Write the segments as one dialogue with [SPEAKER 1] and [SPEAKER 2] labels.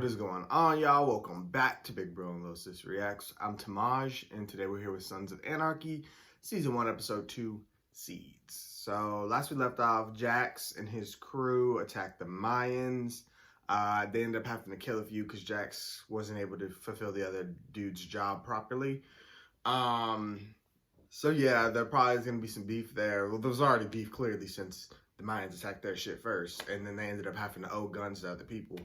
[SPEAKER 1] is going on, y'all? Welcome back to Big Bro and Little Sis Reacts. I'm Tamaj, and today we're here with Sons of Anarchy, Season 1, Episode 2, Seeds. So, last we left off, Jax and his crew attacked the Mayans. They ended up having to kill a few because Jax wasn't able to fulfill the other dude's job properly. So yeah, there probably is going to be some beef there. Well, there was already beef, clearly, since the Mayans attacked their shit first, and then they ended up having to owe guns to other people.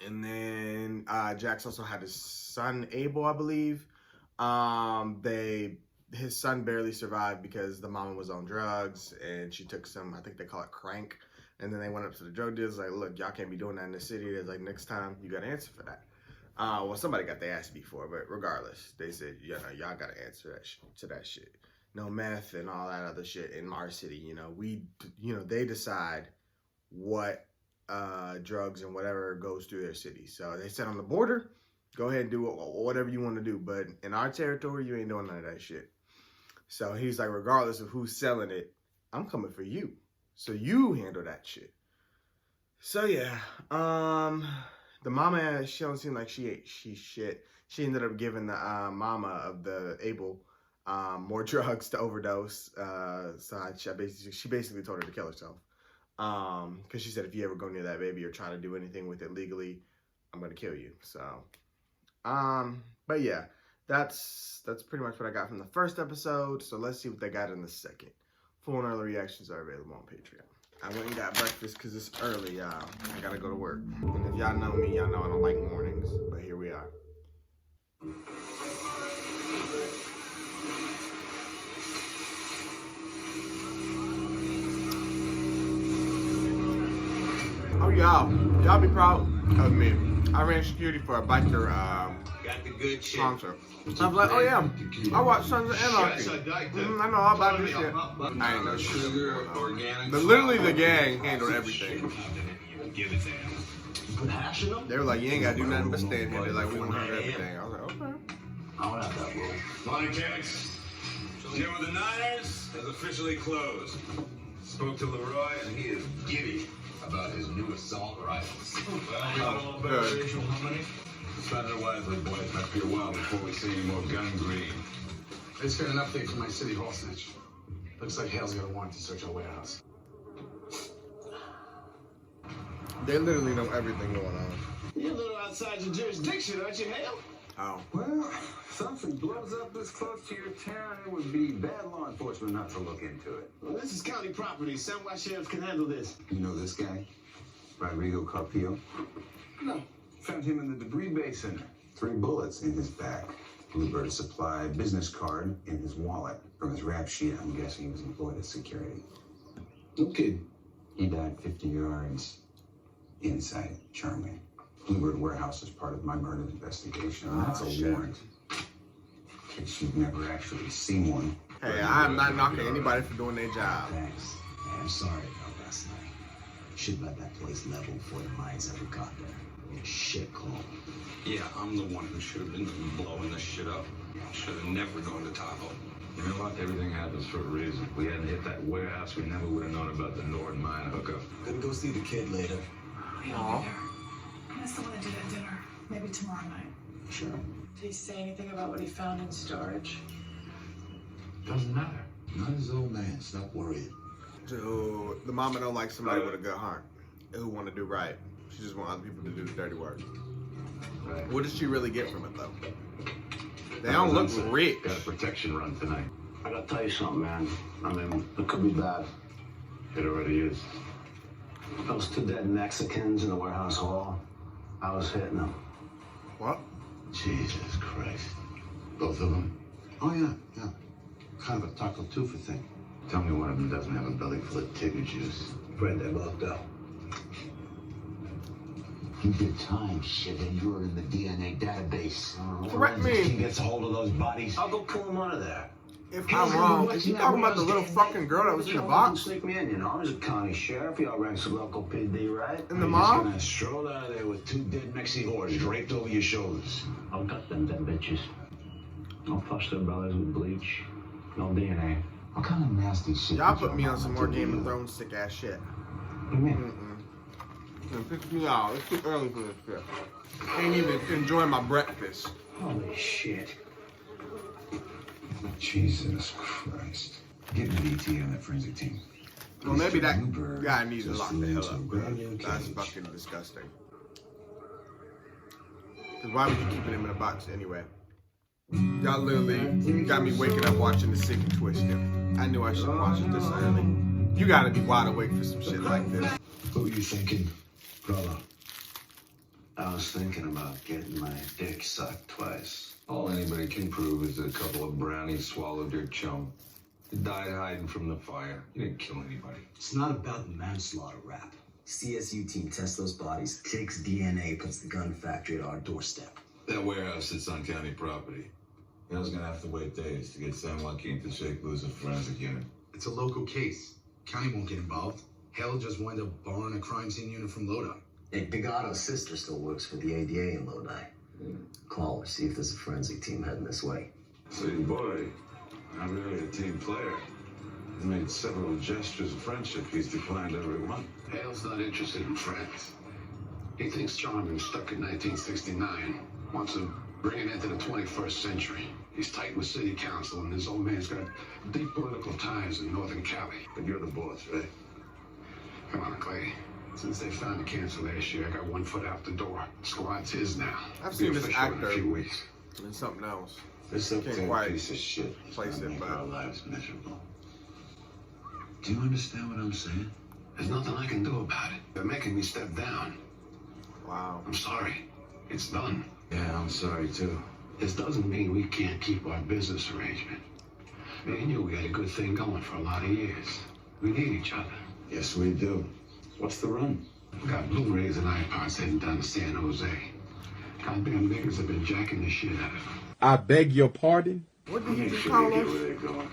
[SPEAKER 1] And then Jax also had his son Abel, I believe. His son barely survived because the mama was on drugs and she took some, I think they call it crank. And then they went up to the drug dealers like, look, y'all can't be doing that in the city. It's like, next time you got to answer for that. Well, somebody got their ass beat for it, but regardless, they said, y'all got to answer to that shit. No meth and all that other shit in our city. They decide what drugs and whatever goes through their city. So they said on the border, go ahead and do whatever you want to do. But in our territory, you ain't doing none of that shit. So he's like, regardless of who's selling it, I'm coming for you. So you handle that shit. So yeah, the mama, she don't seem like she ate shit. She ended up giving the mama of the Abel more drugs to overdose. So she basically told her to kill herself. Because she said, if you ever go near that baby or try to do anything with it legally, I'm gonna kill you. So, but yeah, that's pretty much what I got from the first episode. So let's see what they got in the second. Full and early reactions are available on Patreon. I went and got breakfast because it's early, y'all. I gotta go to work. And if y'all know me, y'all know I don't like mornings. But here we are. Oh, y'all be proud of me. I ran security for a biker
[SPEAKER 2] got the good shit.
[SPEAKER 1] concert. I was like, oh yeah, I watched Sons of Anarchy. I know all about this shit. I ain't know sugar, organic. But literally the gang handled everything. They were like, you ain't gotta do nothing but stand here. They're like, we want to do everything. I was like, okay.
[SPEAKER 2] I don't have that rule. Morning, kicks. Gym with the Niners has officially closed. Spoke to Leroy and he is giddy about his new assault rifles. Well, we got a little better racial harmony. Spend it wisely, boys. Might be a while before we see any more gun green.
[SPEAKER 3] I just got an update from my city hall snitch. Looks like Hale's got a warrant to search our warehouse.
[SPEAKER 1] They literally know everything going on.
[SPEAKER 4] You're a little outside your jurisdiction, aren't you, Hale?
[SPEAKER 1] Oh.
[SPEAKER 5] Well, something blows up this close to your town, it would be bad law enforcement not to look into it.
[SPEAKER 4] Well, this is county property. Somewhere sheriffs can handle this.
[SPEAKER 5] You know this guy? Rodrigo Carpio?
[SPEAKER 4] No.
[SPEAKER 5] Found him in the debris basin. 3 bullets in his back. Bluebird Supply business card in his wallet. From his rap sheet, I'm guessing he was employed as security.
[SPEAKER 4] Okay.
[SPEAKER 5] He died 50 yards inside Charming. Bluebird Warehouse is part of my murder investigation. That's a warrant. In case you've never actually seen one.
[SPEAKER 1] Hey, I'm not knocking anybody for doing their job.
[SPEAKER 6] Thanks. I'm sorry about last night. Should let that place level before the mines ever got there. Shit call.
[SPEAKER 2] Yeah, I'm the one who should have been blowing this shit up. Should have never gone to Tahoe.
[SPEAKER 7] You know what? Everything happens for a reason. If we hadn't hit that warehouse, we never would have known about the Nord mine hookup.
[SPEAKER 6] Gonna go see the kid later.
[SPEAKER 8] We all be there. I still want to do that dinner. Maybe tomorrow night.
[SPEAKER 6] Sure.
[SPEAKER 8] Did he say anything about what he found in storage?
[SPEAKER 7] Doesn't matter.
[SPEAKER 6] Not his old man. Stop worrying.
[SPEAKER 1] So the mama don't like somebody with a good heart who want to do right. She just want other people to do the dirty work.
[SPEAKER 7] Right.
[SPEAKER 1] What does she really get from it though? They don't look rich.
[SPEAKER 7] Got a protection run tonight.
[SPEAKER 6] I gotta tell you something, man. I mean, it could be bad.
[SPEAKER 7] It already is.
[SPEAKER 6] Those 2 dead Mexicans in the warehouse hall, I was hitting them.
[SPEAKER 1] What?
[SPEAKER 6] Jesus Christ. Both of them? Oh, yeah. Kind of a Taco Tufa thing.
[SPEAKER 7] Tell me one of them doesn't have a belly full of tigger juice.
[SPEAKER 6] Afraid they both do.
[SPEAKER 9] You did time, shit, and you're in the DNA database.
[SPEAKER 1] Correct me.
[SPEAKER 6] He gets a hold of those bodies. I'll go pull them out of there.
[SPEAKER 1] If I'm wrong, is he talking about the little fucking girl that was in the box?
[SPEAKER 6] Sneak me in, you know. I was a county sheriff. Y'all ranks the local PD, right?
[SPEAKER 1] In the
[SPEAKER 6] You're
[SPEAKER 1] mob?
[SPEAKER 6] just gonna stroll out of there with 2 dead Mexi whores draped over your shoulders. I'll gut them dead bitches. I'll flush their bellies with bleach. No DNA.
[SPEAKER 9] What kind of nasty shit?
[SPEAKER 1] Y'all put me on some more Game of Thrones sick ass shit.
[SPEAKER 6] What do you mean?
[SPEAKER 1] It pissed me off. It's too early for this shit. I ain't even enjoying my breakfast.
[SPEAKER 6] Holy shit.
[SPEAKER 5] Jesus Christ. Get an ET on that forensic team.
[SPEAKER 1] Well, maybe that
[SPEAKER 5] Bluebird
[SPEAKER 1] guy needs to
[SPEAKER 5] just
[SPEAKER 1] lock
[SPEAKER 5] flew
[SPEAKER 1] the hell
[SPEAKER 5] into a
[SPEAKER 1] up.
[SPEAKER 5] brand new
[SPEAKER 1] That's
[SPEAKER 5] cage.
[SPEAKER 1] fucking disgusting. Cause why would you keep him in a box anyway? Y'all literally got me waking up watching The Sick and Twisted. I knew I shouldn't watch it this early. You gotta be wide awake for some shit like this.
[SPEAKER 6] What were you thinking, brother?
[SPEAKER 9] I was thinking about getting my dick sucked twice.
[SPEAKER 7] All anybody can prove is that a couple of brownies swallowed your chum. You died hiding from the fire. You didn't kill anybody.
[SPEAKER 6] It's not about the manslaughter rap.
[SPEAKER 10] CSU team tests those bodies, takes DNA, puts the gun factory at our doorstep.
[SPEAKER 7] That warehouse sits on county property. Hale's gonna have to wait days to get San Joaquin to shake loose a forensic unit.
[SPEAKER 3] It's a local case. County won't get involved. Hale just wind up borrowing a crime scene unit from Lodi.
[SPEAKER 10] Hey, Big Otto's sister still works for the ADA in Lodi. Call her, see if there's a forensic team heading this way.
[SPEAKER 7] So your boy, not really a team player. He made several gestures of friendship. He's declined every one.
[SPEAKER 3] Hale's not interested in friends. He thinks Charming's stuck in 1969. Wants to bring it into the 21st century. He's tight with city council, and his old man's got deep political ties in Northern Cali.
[SPEAKER 7] But you're the boss, right?
[SPEAKER 3] Come on, Clay. Since they found the cancer last year, I got one foot out the door. Squad's his now.
[SPEAKER 1] I've
[SPEAKER 3] Be
[SPEAKER 1] seen this
[SPEAKER 3] official in
[SPEAKER 1] actor
[SPEAKER 3] a few weeks.
[SPEAKER 1] in something else.
[SPEAKER 5] This
[SPEAKER 1] Can't
[SPEAKER 5] uptight
[SPEAKER 1] quite
[SPEAKER 5] piece of shit is
[SPEAKER 1] place
[SPEAKER 5] gonna
[SPEAKER 1] it,
[SPEAKER 5] make
[SPEAKER 1] but-
[SPEAKER 5] our lives miserable. Do you understand what I'm saying?
[SPEAKER 3] There's nothing I can do about it. They're making me step down.
[SPEAKER 1] Wow.
[SPEAKER 3] I'm sorry. It's done.
[SPEAKER 5] Yeah, I'm sorry too.
[SPEAKER 3] This doesn't mean we can't keep our business arrangement. Me and you, we had a good thing going for a lot of years. We need each other.
[SPEAKER 5] Yes, we do. What's the run?
[SPEAKER 3] We got Blu-rays and iPods heading down to San Jose. Goddamn niggas have been jacking the shit out of them.
[SPEAKER 11] I beg your pardon?
[SPEAKER 1] What did he
[SPEAKER 5] Make
[SPEAKER 1] just
[SPEAKER 5] sure
[SPEAKER 1] call
[SPEAKER 5] they get
[SPEAKER 1] us?
[SPEAKER 5] where they're going.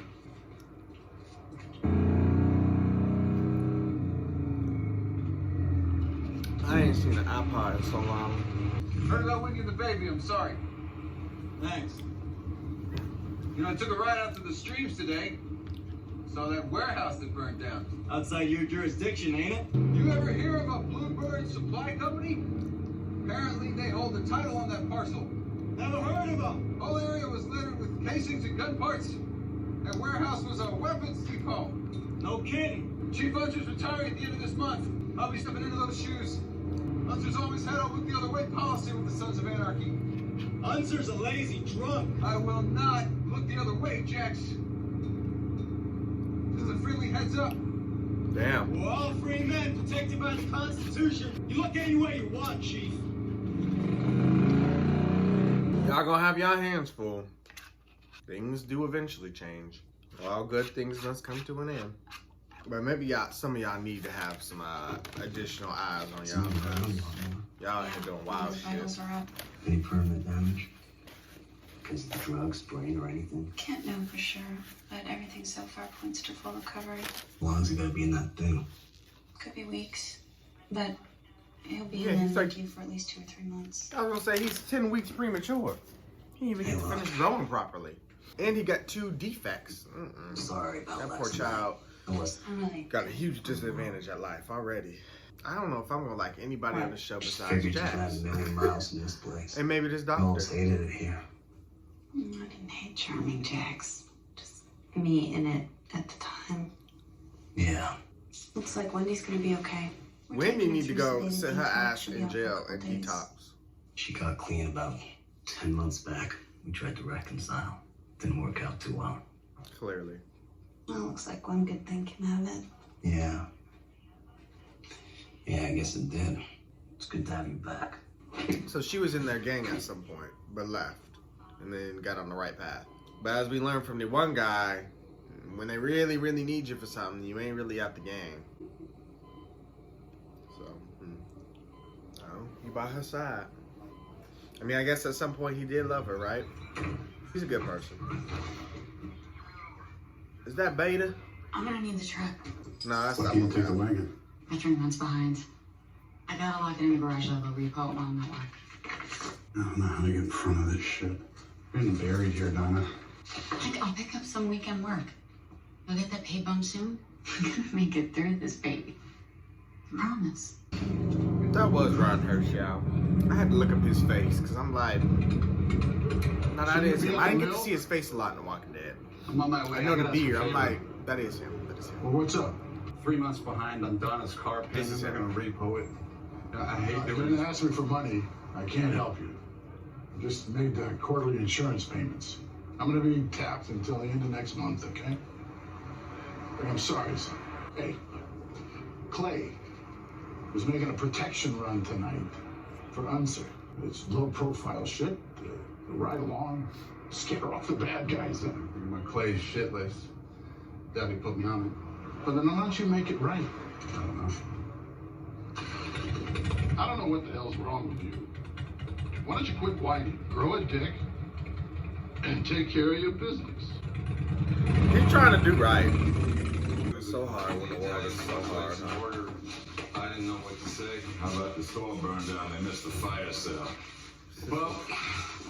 [SPEAKER 1] I ain't seen an iPod in so long.
[SPEAKER 12] Heard about Winky and the baby, I'm sorry. Thanks. You know, I took a ride out to the streams today. Saw that warehouse that burned down.
[SPEAKER 10] Outside your jurisdiction, ain't it?
[SPEAKER 12] You ever hear of a Bluebird Supply Company? Apparently they hold the title on that parcel.
[SPEAKER 10] Never heard of them.
[SPEAKER 12] Whole area was littered with casings and gun parts. That warehouse was a weapons depot.
[SPEAKER 10] No kidding.
[SPEAKER 12] Chief Hunter's retiring at the end of this month. I'll be stepping into those shoes. Hunter's always had a look the other way policy with the Sons of Anarchy.
[SPEAKER 10] Unser's a lazy drunk.
[SPEAKER 12] I will not look the other way, Jax. Just a friendly heads up.
[SPEAKER 1] Damn.
[SPEAKER 10] We're all free men protected by the Constitution. You look any way you want, Chief.
[SPEAKER 1] Y'all gonna have y'all hands full. Things do eventually change. All good things must come to an end. But maybe some of y'all need to have some additional eyes on y'all. Because y'all ain't doing wild
[SPEAKER 8] The vitals
[SPEAKER 1] shit.
[SPEAKER 8] are up.
[SPEAKER 10] Any permanent damage? Because of drugs, brain, or anything?
[SPEAKER 8] Can't know for sure, but everything so far points to full recovery.
[SPEAKER 10] How long's he gotta be in that thing?
[SPEAKER 8] Could be weeks, but he'll be
[SPEAKER 1] Yeah,
[SPEAKER 8] in
[SPEAKER 1] he's like-
[SPEAKER 8] NICU for at least 2 or 3 months.
[SPEAKER 1] I was gonna say he's 10 weeks premature. He didn't even get to finish growing properly. And he got 2 defects.
[SPEAKER 10] Sorry about
[SPEAKER 1] That
[SPEAKER 10] last
[SPEAKER 1] poor child
[SPEAKER 10] night.
[SPEAKER 8] I'm really
[SPEAKER 1] got a huge disadvantage at life already. I don't know if I'm gonna like anybody on the show besides
[SPEAKER 10] Figured you had
[SPEAKER 1] Jax.
[SPEAKER 10] a million miles in this place.
[SPEAKER 1] And maybe this
[SPEAKER 10] I always
[SPEAKER 1] doctor.
[SPEAKER 10] hated it here.
[SPEAKER 8] I didn't hate Charming Jax. Just me in it at the time.
[SPEAKER 10] Yeah.
[SPEAKER 8] Looks like Wendy's gonna be okay. We're
[SPEAKER 1] Wendy
[SPEAKER 8] taking her
[SPEAKER 1] need to
[SPEAKER 8] through
[SPEAKER 1] go
[SPEAKER 8] sedated
[SPEAKER 1] sit her
[SPEAKER 8] detox.
[SPEAKER 1] ass
[SPEAKER 8] She'll be
[SPEAKER 1] in
[SPEAKER 8] out for a
[SPEAKER 1] jail
[SPEAKER 8] couple
[SPEAKER 1] and
[SPEAKER 8] days.
[SPEAKER 1] detox.
[SPEAKER 10] She got clean about 10 months back. We tried to reconcile. Didn't work out too well.
[SPEAKER 1] Clearly.
[SPEAKER 8] Well, looks like one good thing came out of it.
[SPEAKER 10] Yeah. Yeah, I guess it did. It's good to have you back.
[SPEAKER 1] So she was in their gang at some point, but left. And then got on the right path. But as we learned from the one guy, when they really, really need you for something, you ain't really at the gang. So, oh, he by her side. I mean, I guess at some point he did love her, right? He's a good person. Is that Beta?
[SPEAKER 13] I'm gonna need the truck.
[SPEAKER 1] No, that's
[SPEAKER 3] Why
[SPEAKER 1] not
[SPEAKER 3] can't you take the
[SPEAKER 1] Beta.
[SPEAKER 3] wagon?
[SPEAKER 13] My train runs behind. I gotta lock it in the garage level repo while I'm at work.
[SPEAKER 3] I don't know how to get in front of this shit. You're getting buried here, Donna.
[SPEAKER 13] I'll pick up some weekend work. You'll get that pay bump soon. I'm gonna make it through this, baby. I promise.
[SPEAKER 1] That was Ron Herschel. I had to look up his face because I'm like, no, that is him. I didn't get to see his face a lot in The Walking Dead.
[SPEAKER 3] I'm on my way.
[SPEAKER 1] I know the beard. I'm like, that is him. That is him.
[SPEAKER 3] Well, what's up? 3 months behind on Donna's car
[SPEAKER 1] This
[SPEAKER 3] payment.
[SPEAKER 1] is
[SPEAKER 3] They're
[SPEAKER 1] him.
[SPEAKER 3] gonna repo it. I hate
[SPEAKER 11] If
[SPEAKER 3] doing
[SPEAKER 11] you
[SPEAKER 3] it.
[SPEAKER 11] ask me for money, I can't help you. I just made the quarterly insurance payments. I'm gonna be tapped until the end of next month, okay? But I'm sorry, son. Hey, Clay was making a protection run tonight for Unser. It's low-profile shit. Ride along, scare off the bad guys.
[SPEAKER 3] My Clay's shit list. Daddy put me on it.
[SPEAKER 11] But then why don't you make it right?
[SPEAKER 3] I don't know.
[SPEAKER 11] I don't know what the hell's wrong with you. Why don't you quit whining, grow a dick, and take care of your business?
[SPEAKER 1] He's trying to do right. It's so hard when the world is so hard.
[SPEAKER 2] Order. I didn't know what to say. How about the store burned down? They missed the fire sale.
[SPEAKER 3] Well,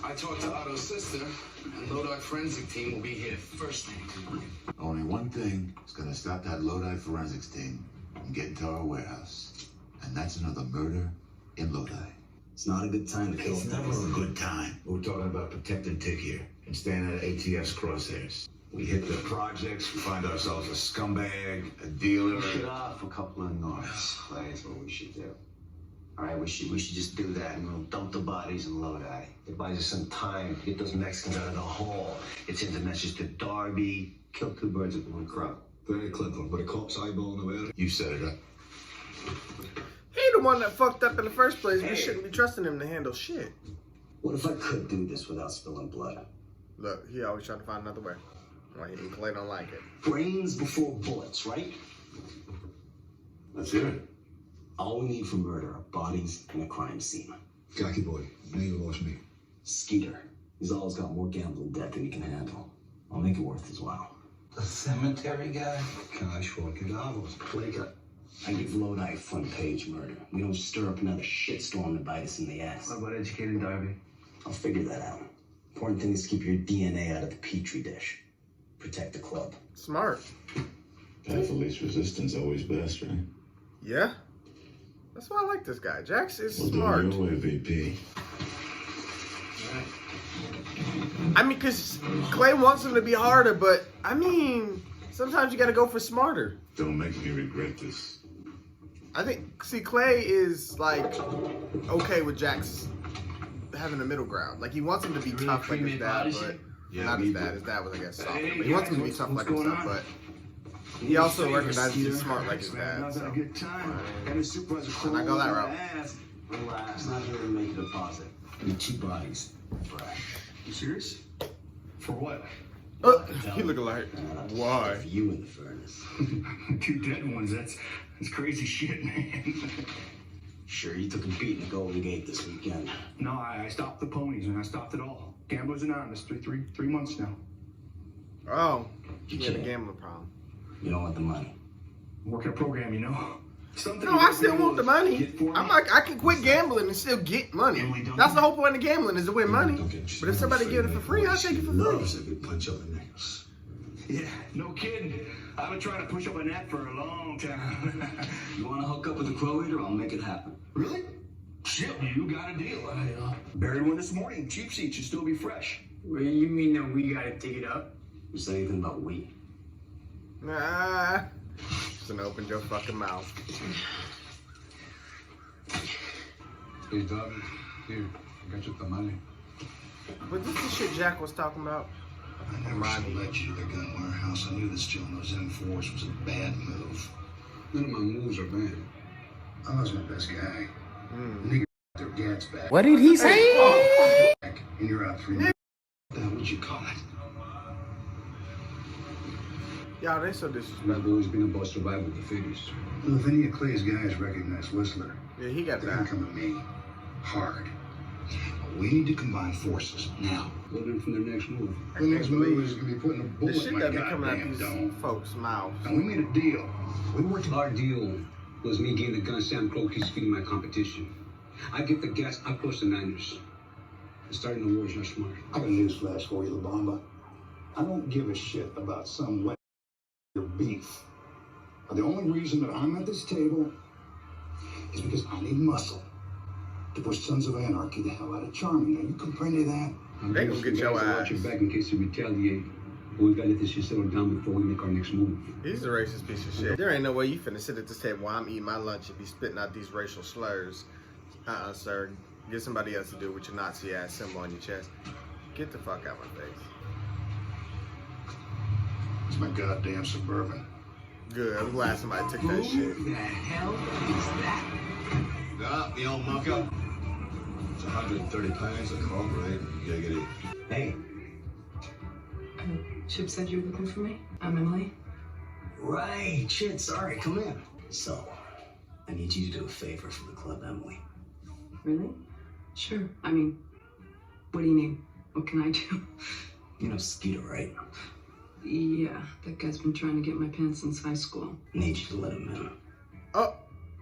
[SPEAKER 3] I talked to Otto's sister, and Lodi forensic team will be here first thing tonight.
[SPEAKER 14] Only one thing is gonna stop that Lodi forensics team from getting to our warehouse. And that's another murder in Lodi.
[SPEAKER 10] It's not a good time to kill.
[SPEAKER 6] It's never a good time. We're talking about protecting Tick here and staying out of ATF's crosshairs. We hit the projects, we find ourselves a scumbag, a dealer.
[SPEAKER 10] Push it off a couple of norths. That's what we should do. All right, we should just do that, and we'll dump the bodies in Lodi. It buys us some time to get those Mexicans out of the hole. It sends a message to Darby. Kill two birds with one crow.
[SPEAKER 6] Very clever, but a cop's eyeballing about it. You set it up.
[SPEAKER 1] He the one that fucked up in the first place. We shouldn't be trusting him to handle shit.
[SPEAKER 10] What if I could do this without spilling blood?
[SPEAKER 1] Look, he always trying to find another way. Why he Clay don't like it.
[SPEAKER 10] Brains before bullets, right?
[SPEAKER 3] Let's hear it.
[SPEAKER 10] All we need for murder are bodies and a crime scene.
[SPEAKER 6] Cocky boy, now you lost me.
[SPEAKER 10] Skeeter. He's always got more gambling debt than he can handle. I'll make it worth his while.
[SPEAKER 6] The cemetery guy? Cash for $40.
[SPEAKER 10] Plaker. I give Lodi a front page murder. We don't stir up another shitstorm to bite us in the ass.
[SPEAKER 12] What about educating Darby?
[SPEAKER 10] I'll figure that out. Important thing is to keep your DNA out of the petri dish. Protect the club.
[SPEAKER 1] Smart.
[SPEAKER 7] Path of least resistance always best, right?
[SPEAKER 1] Yeah. That's why I like this guy. Jax is
[SPEAKER 7] We'll
[SPEAKER 1] smart.
[SPEAKER 7] do it your way, VP.
[SPEAKER 1] I mean, because Clay wants him to be harder, but, I mean, sometimes you got to go for smarter.
[SPEAKER 7] Don't make me regret this.
[SPEAKER 1] I think, see, Clay is, like, okay with Jax having a middle ground. Like, he wants him to be tough like his dad, but not his dad. His dad was, I guess, softer. But he wants him to be tough like his dad, but he also recognizes he's smart like his dad. So.
[SPEAKER 4] Good time. And the supervisor
[SPEAKER 1] And I go that route.
[SPEAKER 10] Relax, not here to make a deposit. I need 2 bodies. Fresh.
[SPEAKER 4] You serious? For what?
[SPEAKER 1] He looking like, why?
[SPEAKER 10] For you in the furnace.
[SPEAKER 4] 2 dead ones. That's crazy shit, man.
[SPEAKER 10] Sure, you took a beat in the Golden Gate this weekend.
[SPEAKER 4] No, I stopped the ponies and I stopped it all. Gamblers Anonymous, three months now.
[SPEAKER 1] Oh,
[SPEAKER 10] You
[SPEAKER 1] he had a
[SPEAKER 10] kidding?
[SPEAKER 1] gambling problem.
[SPEAKER 10] You don't want the money.
[SPEAKER 4] I'm working a program, you know. Something
[SPEAKER 1] No, I still want the money. I'm like, I can quit gambling and still get money. That's the whole point of gambling, is to win money. But if somebody gives it for free, I'll take it for free.
[SPEAKER 6] Loves a good punch up the nails.
[SPEAKER 4] Yeah, no kidding. I've been trying to push up a net for a long time.
[SPEAKER 10] You want to hook up with the Crow Eater? I'll make it happen.
[SPEAKER 4] Really? Shit, you got a deal. I buried one this morning. Cheap seat should still be fresh.
[SPEAKER 12] Well, you mean that we gotta dig it up?
[SPEAKER 10] You say anything about we?
[SPEAKER 1] Nah. Just gonna open your fucking mouth.
[SPEAKER 3] Hey, Doug. Here, I got you the money.
[SPEAKER 1] But this is the shit Jack was talking about.
[SPEAKER 15] I never selected you to the gun warehouse. I knew that stealing those M4s was a bad move.
[SPEAKER 3] None of my moves are bad.
[SPEAKER 15] I was my best guy. Nigga their dad's back.
[SPEAKER 1] What did he say?
[SPEAKER 15] And you're out 3 months. What the hell would you call it?
[SPEAKER 1] Y'all, they so
[SPEAKER 3] I've
[SPEAKER 1] disrespectful.
[SPEAKER 3] always been about survival with the figures.
[SPEAKER 15] Well, if any of Clay's guys recognize Whistler,
[SPEAKER 1] Yeah, he got
[SPEAKER 15] they're gonna
[SPEAKER 1] that.
[SPEAKER 15] come at me hard. We need to combine forces now.
[SPEAKER 3] Load in from their next move.
[SPEAKER 1] I
[SPEAKER 15] The
[SPEAKER 1] can't
[SPEAKER 15] next move
[SPEAKER 1] believe
[SPEAKER 15] is gonna be putting a
[SPEAKER 1] the
[SPEAKER 15] bullet
[SPEAKER 1] shit
[SPEAKER 15] in my
[SPEAKER 1] that be coming out
[SPEAKER 15] goddamn
[SPEAKER 1] these
[SPEAKER 15] dome.
[SPEAKER 1] folks' mouths.
[SPEAKER 15] And we made a deal. We worked
[SPEAKER 6] Our deal was me getting the gun Sam Crow keeps feeding my competition. I get the gas, I push the Niners. Starting the war is not smart.
[SPEAKER 15] I got a news flash for you, La Bamba. I don't give a shit about some wet beef. The only reason that I'm at this table is because I need muscle to push Sons of Anarchy the hell out of Charming. Now, you comprende that?
[SPEAKER 1] They gonna get your ass.
[SPEAKER 16] Watch your back in case you retaliate. But we gotta let this shit settle down before we make our next move.
[SPEAKER 1] He's a racist piece of shit. There ain't no way you finna sit at this table while I'm eating my lunch and be spitting out these racial slurs. Sir. Get somebody else to do it with your Nazi ass symbol on your chest. Get the fuck out of my face.
[SPEAKER 15] It's my goddamn Suburban.
[SPEAKER 1] Good. I'm glad somebody took that shit.
[SPEAKER 10] Who the hell is that?
[SPEAKER 2] The old mucker. It's 130 pounds of carb, right? You gotta get it.
[SPEAKER 10] Hey.
[SPEAKER 8] Chip said you were looking for me. I'm Emily.
[SPEAKER 10] Right. Shit, sorry. Come in. So, I need you to do a favor for the club, Emily.
[SPEAKER 8] Really? Sure. I mean, what do you mean? What can I do?
[SPEAKER 10] You know Skeeter, right?
[SPEAKER 8] Yeah, that guy's been trying to get my pants since high school.
[SPEAKER 10] Need you to let him in.
[SPEAKER 1] Oh.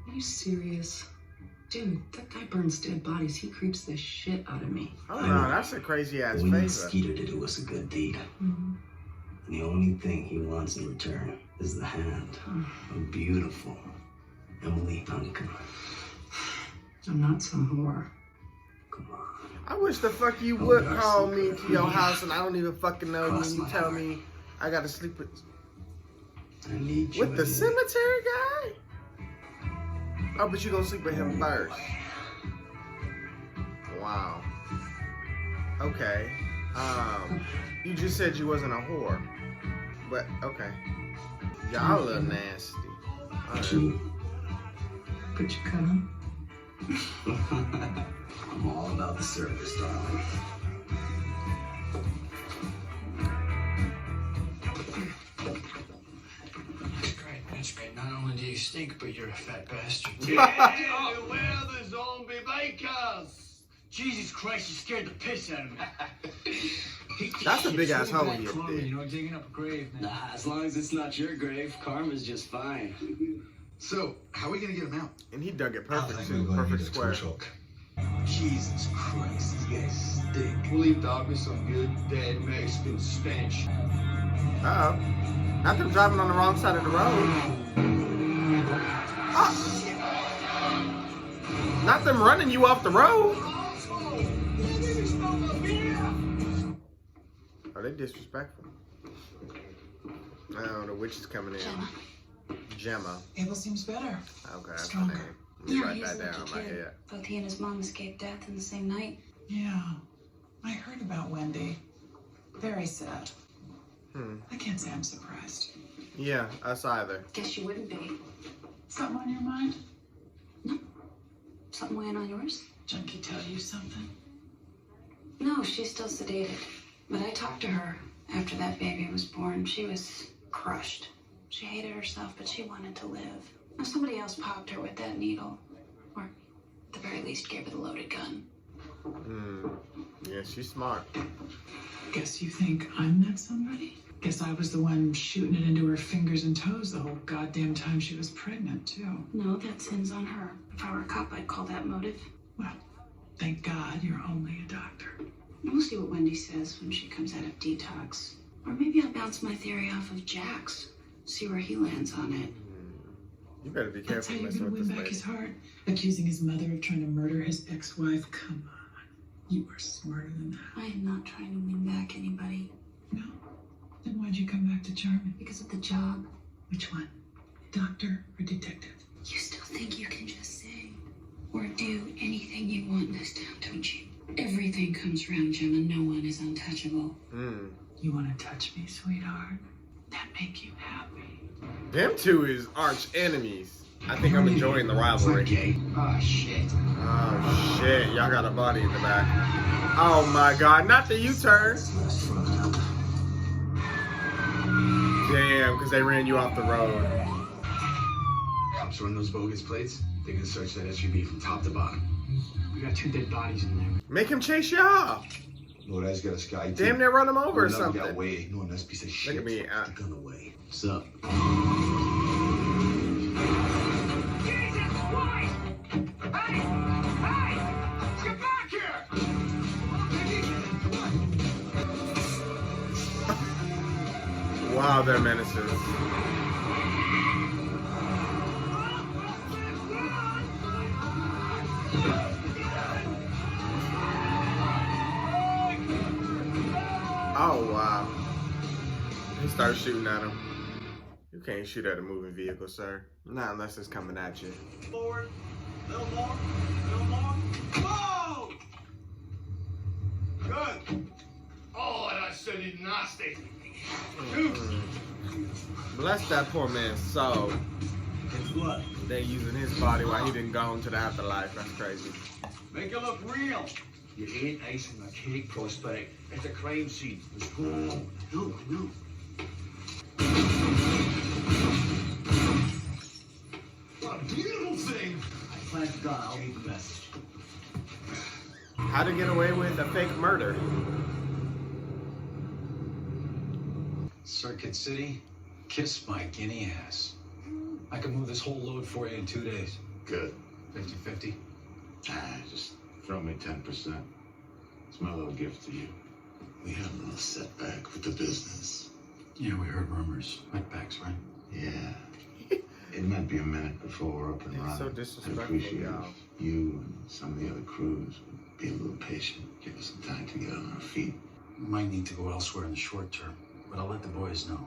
[SPEAKER 8] Are you serious? Dude, that guy burns dead bodies. He creeps the shit out of me.
[SPEAKER 1] Oh, no, that's a crazy ass
[SPEAKER 10] We
[SPEAKER 1] favor.
[SPEAKER 10] need Skeeter to do us a good deed. And the only thing he wants in return is the hand of beautiful Emily Duncan.
[SPEAKER 8] I'm not some whore.
[SPEAKER 1] I wish the fuck you would call me to your house and I don't even fucking know you and you tell me I gotta sleep with the cemetery guy? Oh, but you gonna sleep with him first. Wow. Okay. You just said you wasn't a whore. But, okay. Y'all a little nasty. Alright.
[SPEAKER 8] Put your cut on.
[SPEAKER 10] I'm all about the service, darling.
[SPEAKER 15] That's great. Not only do you stink, but you're a fat bastard.
[SPEAKER 12] Yeah, where the zombie bakers?
[SPEAKER 15] Jesus Christ, you scared the piss out of me.
[SPEAKER 1] That's a big ass hole in your
[SPEAKER 15] Karma,
[SPEAKER 1] dick.
[SPEAKER 15] you know, digging up a grave, man.
[SPEAKER 10] Nah, as long as it's not your grave, karma's just fine.
[SPEAKER 15] So, how are we gonna get him out?
[SPEAKER 1] And he dug it perfect too. Perfect square.
[SPEAKER 15] Jesus Christ, these guys stink. We'll leave dog with some good, dead Mexican stench.
[SPEAKER 1] Uh-oh. Not them driving on the wrong side of the road. Oh. Not them running you off the road. Are they disrespectful? Oh, the witch is coming in. Gemma.
[SPEAKER 17] Abel seems better.
[SPEAKER 1] Okay, that's
[SPEAKER 17] Stronger.
[SPEAKER 1] her name. Let me
[SPEAKER 8] Yeah,
[SPEAKER 1] write
[SPEAKER 8] he's
[SPEAKER 1] that
[SPEAKER 8] a
[SPEAKER 1] down
[SPEAKER 8] lucky
[SPEAKER 1] in my
[SPEAKER 8] kid.
[SPEAKER 1] head.
[SPEAKER 8] Both he and his mom escaped death in the same night.
[SPEAKER 17] Yeah, I heard about Wendy. Very sad. I can't say I'm surprised.
[SPEAKER 1] Yeah, us either.
[SPEAKER 8] Guess you wouldn't be.
[SPEAKER 17] Something on your mind?
[SPEAKER 8] Something weighing on yours?
[SPEAKER 17] Junkie tell you something?
[SPEAKER 8] No, she's still sedated. But I talked to her after that baby was born. She was crushed. She hated herself, but she wanted to live. Now somebody else popped her with that needle. Or at the very least gave her the loaded gun.
[SPEAKER 1] Yeah, she's smart.
[SPEAKER 17] Guess you think I'm that somebody? Guess I was the one shooting it into her fingers and toes the whole goddamn time she was pregnant, too.
[SPEAKER 8] No, that sin's on her. If I were a cop, I'd call that motive.
[SPEAKER 17] Well, thank God you're only a doctor.
[SPEAKER 8] We'll see what Wendy says when she comes out of detox. Or maybe I'll bounce my theory off of Jax. See where he lands on it.
[SPEAKER 1] You better be
[SPEAKER 17] That's
[SPEAKER 1] careful
[SPEAKER 17] how you're
[SPEAKER 1] messing
[SPEAKER 17] gonna
[SPEAKER 1] with
[SPEAKER 17] win
[SPEAKER 1] this
[SPEAKER 17] back
[SPEAKER 1] lady.
[SPEAKER 17] his heart. Accusing his mother of trying to murder his ex-wife. Come on. You are smarter than that.
[SPEAKER 8] I am not trying to win back anybody.
[SPEAKER 17] No? Then why'd you come back to Charming?
[SPEAKER 8] Because of the job.
[SPEAKER 17] Which one? Doctor or detective?
[SPEAKER 8] You still think you can just say or do anything you want in this town, don't you? Everything comes around, Gemma. No one is untouchable.
[SPEAKER 17] You want to touch me, sweetheart? That make you happy?
[SPEAKER 1] Them two is arch enemies. I think I'm enjoying the rivalry.
[SPEAKER 15] Oh, shit.
[SPEAKER 1] Oh shit, y'all got a body in the back. Oh my god, not the U-turn. Damn, because they ran you off the road.
[SPEAKER 4] Cops run those bogus plates. They can search that SUV from top to bottom.
[SPEAKER 15] We got 2 dead bodies in there.
[SPEAKER 1] Make him chase you off.
[SPEAKER 14] Lord, I's got a sky.
[SPEAKER 1] Damn near run him over or
[SPEAKER 14] Got
[SPEAKER 1] something.
[SPEAKER 14] way, ignoring this piece of shit.
[SPEAKER 1] Look at me.
[SPEAKER 10] Get the gun away. What's up?
[SPEAKER 12] Get back here!
[SPEAKER 1] Wow, they're menaces. Oh, wow. He starts shooting at him. You can't shoot at a moving vehicle, sir. Not unless it's coming at you.
[SPEAKER 15] Forward. Little more. Little more. Whoa! Good. Oh, and I said he's nasty.
[SPEAKER 1] Bless that poor man's soul.
[SPEAKER 15] Guess what?
[SPEAKER 1] They're using his body while he didn't go into the afterlife. That's crazy.
[SPEAKER 15] Make it look real.
[SPEAKER 4] You ain't icing a cake, prospect. It's a crime scene. It's cool.
[SPEAKER 15] No, no.
[SPEAKER 4] A beautiful thing. I plan to die. I'll leave the message.
[SPEAKER 1] How to get away with a fake murder.
[SPEAKER 18] Circuit City, kiss my guinea ass. I can move this whole load for you in 2 days.
[SPEAKER 14] Good.
[SPEAKER 18] 50-50.
[SPEAKER 14] Just throw me 10%. It's my little gift to you. We had a little setback with the business.
[SPEAKER 18] Yeah, we heard rumors. Wetbacks, right?
[SPEAKER 14] Yeah. It might be a minute before we're up and running.
[SPEAKER 1] So
[SPEAKER 14] I'd
[SPEAKER 1] disrespectful,
[SPEAKER 14] appreciate
[SPEAKER 1] y'all.
[SPEAKER 14] if you and some of the other crews would be a little patient. Give us some time to get on our feet.
[SPEAKER 18] We might need to go elsewhere in the short term, but I'll let the boys know.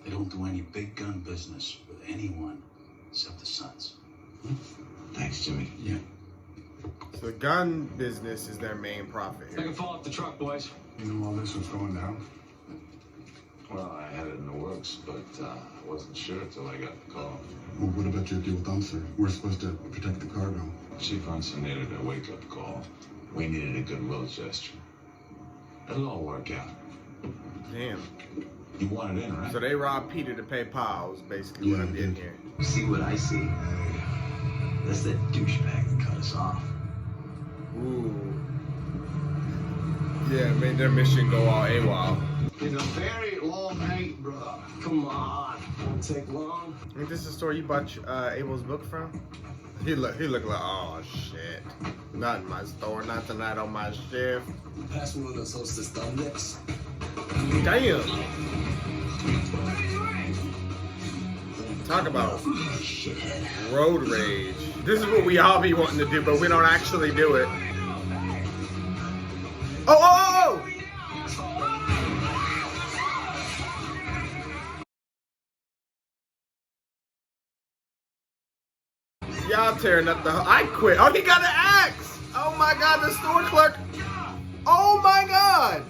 [SPEAKER 18] They don't do any big gun business with anyone except the Sons.
[SPEAKER 14] Thanks, Jimmy.
[SPEAKER 18] Yeah.
[SPEAKER 1] So the gun business is their main profit
[SPEAKER 18] I
[SPEAKER 1] here.
[SPEAKER 18] can fall off the truck, boys.
[SPEAKER 11] You know all this was going down?
[SPEAKER 7] Well, I had it in the works, but I wasn't sure till I got the call.
[SPEAKER 11] Well, what about your deal with Unser? We're supposed to protect the cargo.
[SPEAKER 7] Chief Unser needed a wake-up call. We needed a goodwill gesture. It'll all work out.
[SPEAKER 1] Damn.
[SPEAKER 7] You want it in, right?
[SPEAKER 1] So they robbed Peter to pay Paul, is basically what I'm getting here.
[SPEAKER 10] You see what I see? That's that douchebag that cut us off.
[SPEAKER 1] Ooh. Yeah, made their mission go all AWOL.
[SPEAKER 15] It's a very long night, brother.
[SPEAKER 10] Come on, won't take long.
[SPEAKER 1] I think this is the store you bought Abel's book from? He looked like, oh shit. Not in my store, not tonight on my shift.
[SPEAKER 15] Pass me one of those Hostess thumbnicks.
[SPEAKER 1] Damn. Talk about road rage. This is what we all be wanting to do, but we don't actually do it. Oh! Y'all tearing up the. I quit. Oh, he got an axe. Oh my god, the store clerk. Oh my god.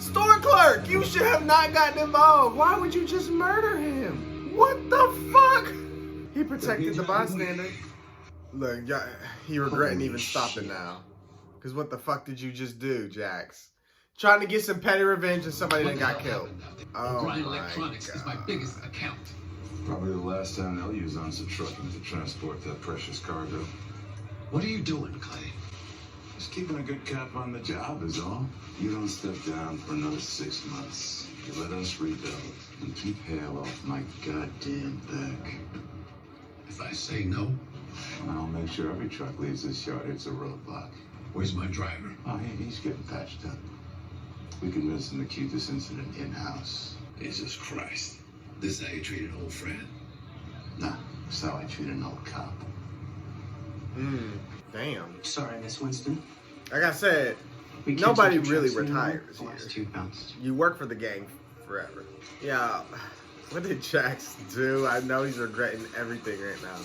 [SPEAKER 1] Store clerk, you should have not gotten involved. Why would you just murder him? What the fuck? He protected the bystander. Look, he regretting even stopping now. Because what the fuck did you just do, Jax? Trying to get some petty revenge and somebody that got killed. Oh
[SPEAKER 15] O'Brien
[SPEAKER 1] my
[SPEAKER 15] Electronics
[SPEAKER 1] god.
[SPEAKER 15] is my biggest account.
[SPEAKER 7] Probably the last time they'll use Unser trucking to transport that precious cargo.
[SPEAKER 10] What are you doing, Clay?
[SPEAKER 7] Just keeping a good cap on the job is all. You don't step down for another 6 months. You let us rebuild and keep Hale off my goddamn back.
[SPEAKER 10] If I say no,
[SPEAKER 7] I'll make sure every truck leaves this yard hits a roadblock.
[SPEAKER 10] where's my driver?
[SPEAKER 7] Oh, he's getting patched up. We convinced him to keep this incident in-house.
[SPEAKER 10] Jesus Christ. This is how you treat an old friend?
[SPEAKER 14] Nah, that's how I treat an old cop.
[SPEAKER 1] Damn.
[SPEAKER 10] Sorry, Miss Winston.
[SPEAKER 1] Like I said,
[SPEAKER 10] We can't
[SPEAKER 1] nobody
[SPEAKER 10] take your
[SPEAKER 1] really
[SPEAKER 10] trucks anymore.
[SPEAKER 1] retires
[SPEAKER 10] The last
[SPEAKER 1] here.
[SPEAKER 10] 2 bounced.
[SPEAKER 1] You work for the gang forever. Yeah. What did Jax do? I know he's regretting everything right now.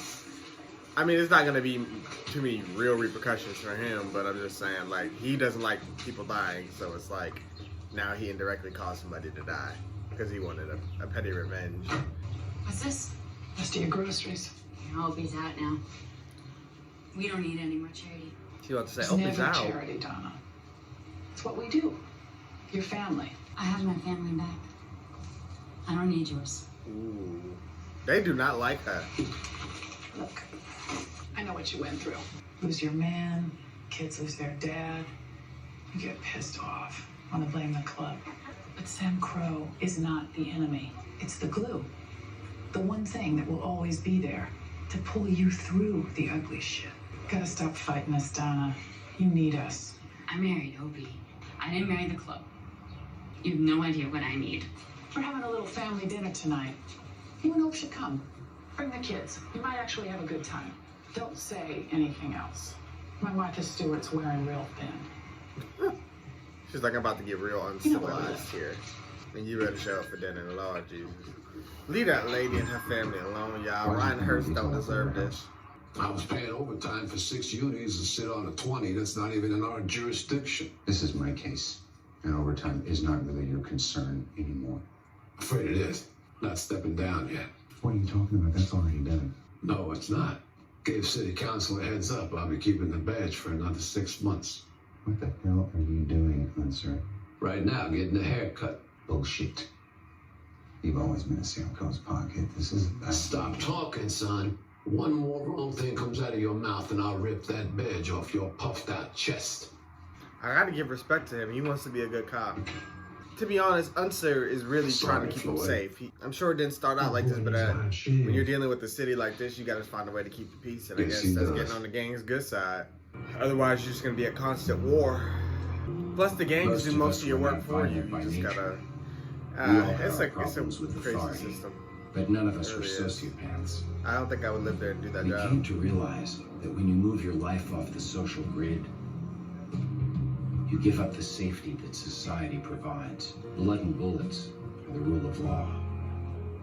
[SPEAKER 1] I mean, it's not going to be too many real repercussions for him, but I'm just saying, like, he doesn't like people dying, so it's like, now he indirectly caused somebody to die because he wanted a petty revenge.
[SPEAKER 13] What's this?
[SPEAKER 17] Just to your groceries.
[SPEAKER 13] I hope he's out now. We don't need any more charity.
[SPEAKER 1] She wants to say,
[SPEAKER 17] It's
[SPEAKER 1] oh, he's
[SPEAKER 17] never
[SPEAKER 1] out.
[SPEAKER 17] charity, Donna. It's what we do. Your family.
[SPEAKER 13] I have my family back. I don't need yours.
[SPEAKER 1] Ooh. They do not like her.
[SPEAKER 17] Look, I know what you went through. Lose your man, kids lose their dad. You get pissed off, want to blame the club. But Sam Crow is not the enemy. It's the glue. The one thing that will always be there to pull you through the ugly shit. Gotta stop fighting us, Donna. You need us.
[SPEAKER 13] I married Opie. I didn't marry the club. You have no idea what I need.
[SPEAKER 17] We're having a little family dinner tonight. You and Hope should come. Bring the kids. You might actually have a good time. Don't say anything else. My Martha Stewart's wearing real thin.
[SPEAKER 1] She's like, I'm about to get real uncivilized here. And you better show up for dinner, Lord Jesus. Leave that lady and her family alone, y'all. Ryan Hurst don't deserve this.
[SPEAKER 3] I was paying overtime for 6 unis to sit on a 20. That's not even in our jurisdiction.
[SPEAKER 5] This is my case, and overtime is not really your concern anymore.
[SPEAKER 3] Afraid it is. Not stepping down yet.
[SPEAKER 5] What are you talking about? That's already done.
[SPEAKER 3] No, it's not. Gave city council a heads up. I'll be keeping the badge for another 6 months.
[SPEAKER 5] What the hell are you doing, Unser?
[SPEAKER 3] Right now, getting a haircut.
[SPEAKER 5] Bullshit. You've always been a Sam Coe's pocket. This is about...
[SPEAKER 3] Stop talking, son. One more wrong thing comes out of your mouth and I'll rip that badge off your puffed out chest.
[SPEAKER 1] I gotta give respect to him. He wants to be a good cop. To be honest, Unser is really trying to keep him safe. I'm sure it didn't start out like this, but when you're dealing with a city like this, you gotta find a way to keep the peace. And I guess that's getting on the gang's good side. Otherwise, you're just gonna be at constant war. Plus, the gangs do most of your work for you. You just gotta... it's a crazy system.
[SPEAKER 19] But none of us
[SPEAKER 1] It
[SPEAKER 19] were
[SPEAKER 1] really is.
[SPEAKER 19] sociopaths.
[SPEAKER 1] I don't think I would live there and do that
[SPEAKER 19] We
[SPEAKER 1] job.
[SPEAKER 19] came to realize that when you move your life off the social grid, you give up the safety that society provides. Blood and bullets are the rule of law.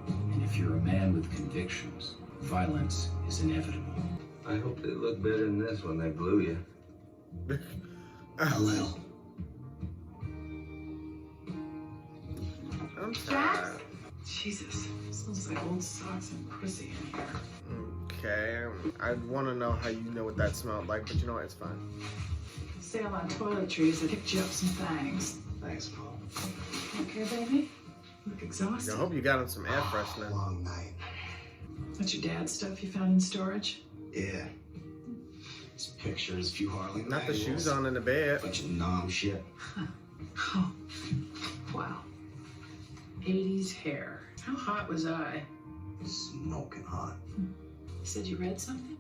[SPEAKER 19] And if you're a man with convictions, violence is inevitable.
[SPEAKER 9] I hope they look better than this when they blew you.
[SPEAKER 19] A little.
[SPEAKER 1] I'm tired.
[SPEAKER 17] Jesus, smells like old socks and pussy in here.
[SPEAKER 1] Okay, I want to know how you know what that smelled like, but you know what? It's fine.
[SPEAKER 17] Sale on toiletries. I picked you up some things.
[SPEAKER 9] Thanks, Mom.
[SPEAKER 17] Okay, baby? You look exhausted.
[SPEAKER 1] I hope you got him some air freshener.
[SPEAKER 9] Long night.
[SPEAKER 17] That's your dad's stuff you found in storage?
[SPEAKER 9] Yeah. Some pictures, a few Harley
[SPEAKER 1] Not the
[SPEAKER 9] manuals,
[SPEAKER 1] shoes on in the bed.
[SPEAKER 9] bunch of nom shit.
[SPEAKER 17] Oh, wow. 80s hair. How hot was I?
[SPEAKER 9] Smoking hot.
[SPEAKER 17] You said you read something?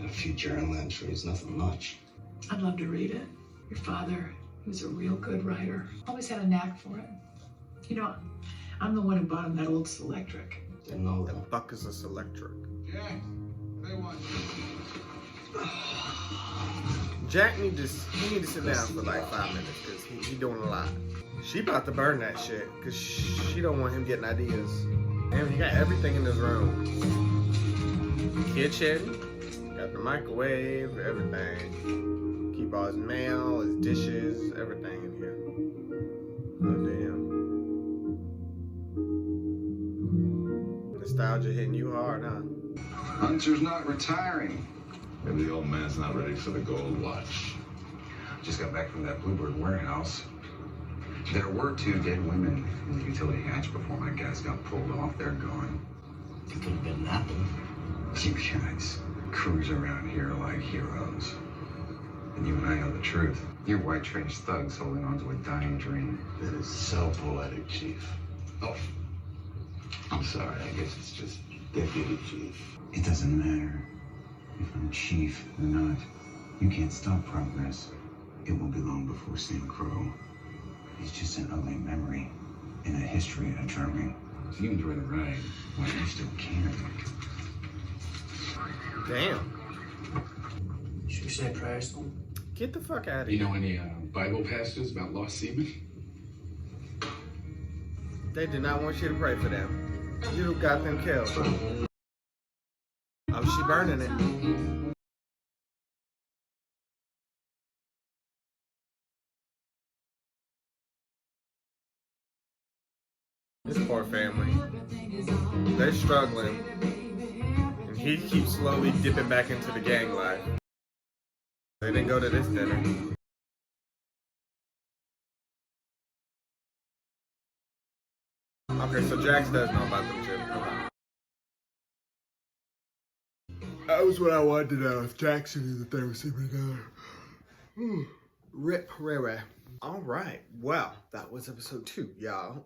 [SPEAKER 9] A few journal entries, nothing much.
[SPEAKER 17] I'd love to read it. Your father, he was a real good writer. Always had a knack for it. You know, I'm the one who bought him that old Selectric.
[SPEAKER 9] Didn't know
[SPEAKER 1] The
[SPEAKER 9] that.
[SPEAKER 1] fuck is this electric?
[SPEAKER 12] Jack, they want
[SPEAKER 1] Jack need to sit down for like 5 minutes because he doing a lot. She about to burn that shit because she don't want him getting ideas. Damn, he got everything in his room. Kitchen, got the microwave, everything. Keep all his mail, his dishes, everything in here. Oh damn. Nostalgia hitting you hard, huh?
[SPEAKER 3] Hunter's not retiring.
[SPEAKER 14] Maybe the old man's not ready for the gold watch.
[SPEAKER 5] Just got back from that Bluebird warehouse. There were 2 dead women in the utility hatch before my guys got pulled off. They're gone.
[SPEAKER 9] You could have been napping.
[SPEAKER 5] You guys cruise around here like heroes. And you and I know the truth. You're white trash thugs holding on to a dying dream.
[SPEAKER 9] That is so poetic, Chief. Oh, I'm sorry. I guess it's just deputy chief.
[SPEAKER 5] It doesn't matter if I'm chief or not. You can't stop progress. It won't be long before Sam Crow. He's just an ugly memory in a history of charming. If you enjoy the ride, why you still can.
[SPEAKER 1] Damn.
[SPEAKER 15] Should we say prayers?
[SPEAKER 1] Get the fuck out of
[SPEAKER 18] You
[SPEAKER 1] here.
[SPEAKER 18] know any Bible passages about lost seamen?
[SPEAKER 1] They did not want you to pray for them. You got them killed. Oh, she burning it. This poor family. They're struggling. And he keeps slowly dipping back into the gang life. They didn't go to this dinner. Okay, so Jax does know about them too. Okay. That was what I wanted to know, if Jackson is the thing was sleeping together. Rip Rere. Alright, well, that was episode 2, y'all.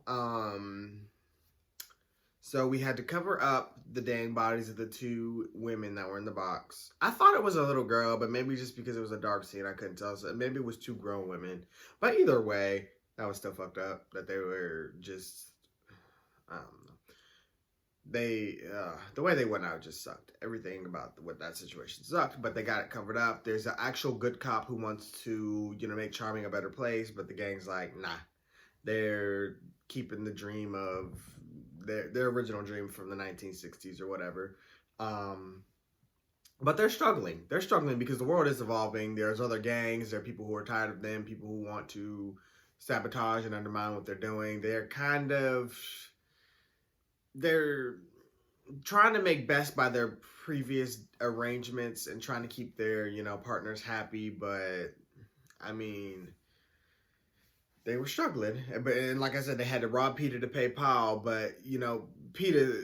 [SPEAKER 1] So we had to cover up the dang bodies of the 2 women that were in the box. I thought it was a little girl, but maybe just because it was a dark scene, I couldn't tell. So maybe it was 2 grown women. But either way, that was still fucked up. That they were just, I don't know. the way they went out just sucked. Everything about what that situation sucked, but they got it covered up. There's an actual good cop who wants to, make Charming a better place, but the gang's like, nah. They're keeping the dream of their original dream from the 1960s or whatever. But they're struggling. They're struggling because the world is evolving. There's other gangs. There are people who are tired of them, people who want to sabotage and undermine what they're doing. They're trying to make best by their previous arrangements and trying to keep their, partners happy. But, I mean, they were struggling. And like I said, they had to rob Peter to pay Paul. But, Peter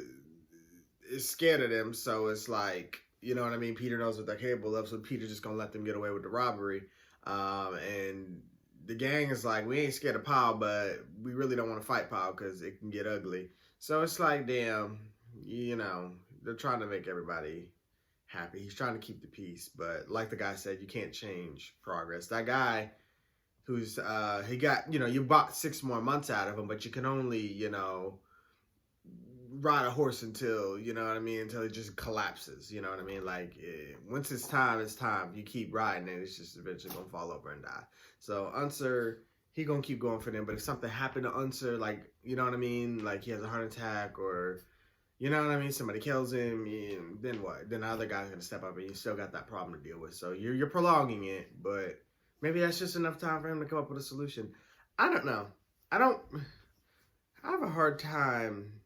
[SPEAKER 1] is scared of them. So it's like, you know what I mean? Peter knows what they're capable of. So Peter's just going to let them get away with the robbery. And the gang is like, we ain't scared of Paul, but we really don't want to fight Paul because it can get ugly. So it's like, damn, they're trying to make everybody happy. He's trying to keep the peace. But like the guy said, you can't change progress. That guy who's, he got, you bought 6 more months out of him, but you can only, ride a horse until, until it just collapses. You know what I mean? Like, once it's time, it's time. You keep riding it, it's just eventually going to fall over and die. So Unser, he going to keep going for them. But if something happened to Unser, like, you know what I mean? Like, he has a heart attack or, you know what I mean? Somebody kills him, then what? Then the other guy's going to step up and you still got that problem to deal with. So you're prolonging it, but maybe that's just enough time for him to come up with a solution. I don't know. I have a hard time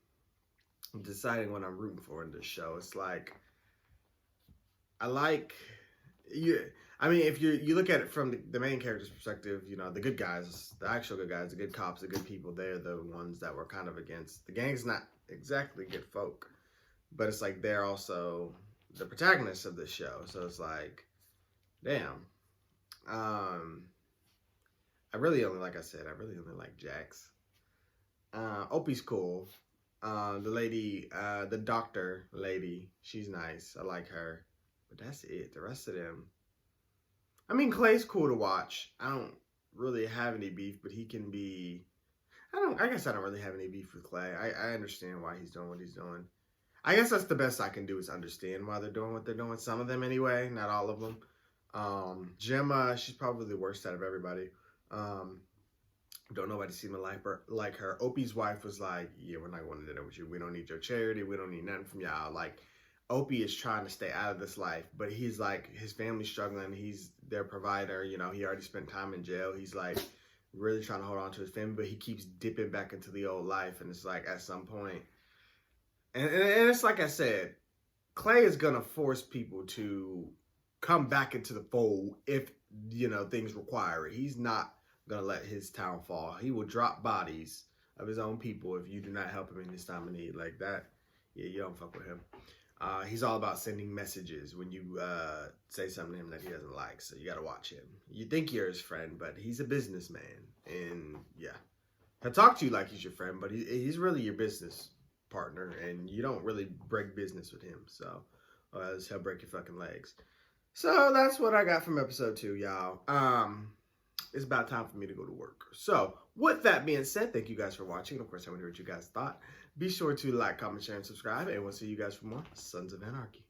[SPEAKER 1] deciding what I'm rooting for in this show. It's like, if you look at it from the main character's perspective, the good guys, the actual good guys, the good cops, the good people, they're the ones that were kind of against. The gang's not exactly good folk, but it's like they're also the protagonists of this show. So it's like, damn. I really only like Jax. Opie's cool. The lady, the doctor lady, she's nice. I like her. But that's it. The rest of them. I mean, Clay's cool to watch. I don't really have any beef, but he can be... I guess I don't really have any beef with Clay. I understand why he's doing what he's doing. I guess that's the best I can do is understand why they're doing what they're doing. Some of them anyway, not all of them. Gemma, she's probably the worst out of everybody. Don't nobody seem to like her. Opie's wife was like, yeah, we're not going to dinner with you. We don't need your charity. We don't need nothing from y'all. Like, Opie is trying to stay out of this life, but he's like, his family's struggling. He's their provider. He already spent time in jail. He's like really trying to hold on to his family, but he keeps dipping back into the old life. And it's like, at some point, and it's like I said, Clay is going to force people to come back into the fold if, things require it. He's not gonna let his town fall. He will drop bodies of his own people if you do not help him in his time of need. Like that, yeah, you don't fuck with him. He's all about sending messages when you say something to him that he doesn't like, so you gotta watch him. You think you're his friend, but he's a businessman, and yeah, he'll talk to you like he's your friend, but he's really your business partner, and you don't really break business with him, so he'll break your fucking legs. So that's what I got from episode 2, y'all. It's about time for me to go to work. So, with that being said, thank you guys for watching. Of course, I want to hear what you guys thought. Be sure to like, comment, share, and subscribe. And we'll see you guys for more Sons of Anarchy.